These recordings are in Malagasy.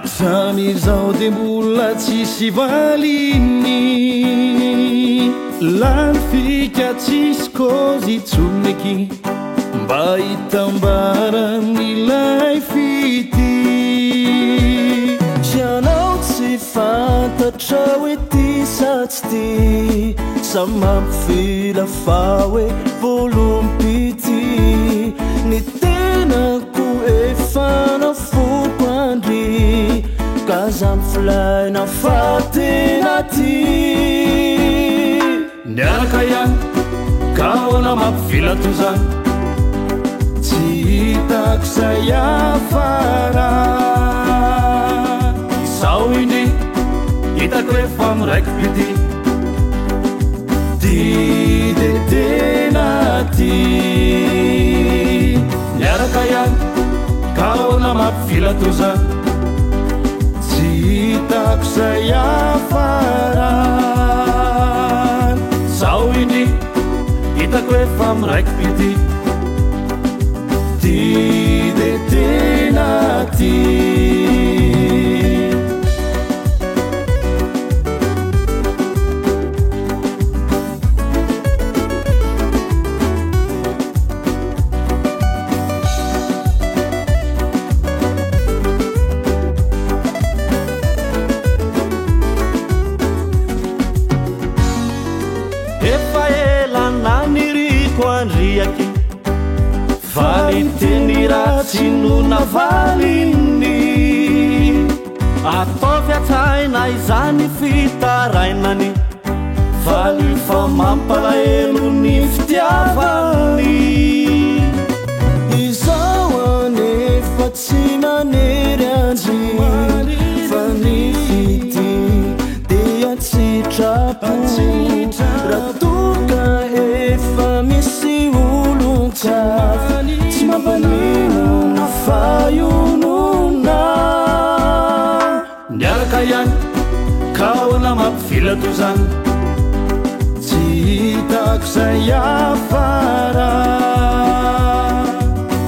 samizao de mbola tsisy valiny lany fika tsisy kozy tsoniky mba hitambaran'ilay fity sianao tsy fantatra hoe ty satsy ty samampifila fa hoe volompity ny tenako efa nafoko andry ka zamfilaina fa tena ty niaraka ihany ka hoana mampivila tozany tsy hitako zay afara izao iny hitako efa miraiky pity ty de tena ty niaraka ihany ka hoana mampivila tozany tsy hitako zay afara izao iny hitako efa miraiky pity ty de tena ty efa ela naniriko andriaky valiteny ratsy no navaliny ataovy atsaina izany fitarainany valy fa mampalahelo ny fitiavany izao anefa tsy manery andry fa ny fity dia tsitrapo raha toka efa misy olon-tsafy tsy mampanino na fahionona niaraka ihany ka hoana mampivila tozany tsy hitako zay afara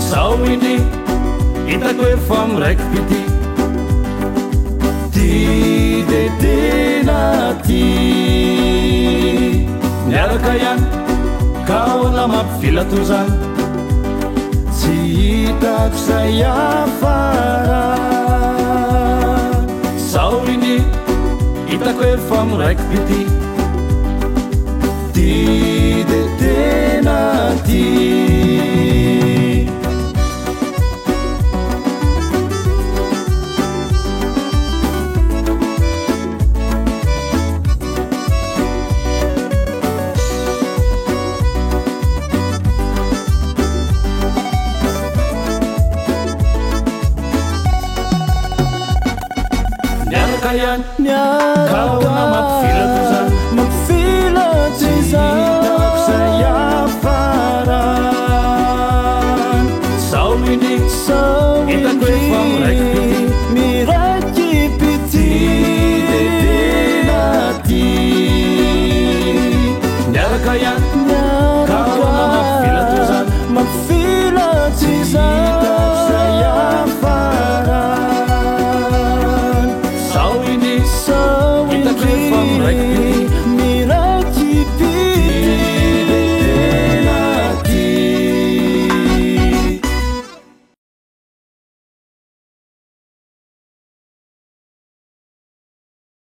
izao iny hitako efa miraiky pity ty de tena ty niaraka ihany ka hoana mampivila tozany tsy hitako zay afara izao iny hitako efa miraiky pity ty de tena ty niaraka mampivila tozany mampivila tozany hitako zay afara izao iny hitako efa miraiky pity miraiky pity de tena ty niaraka ihany ka hoana mampivila tozany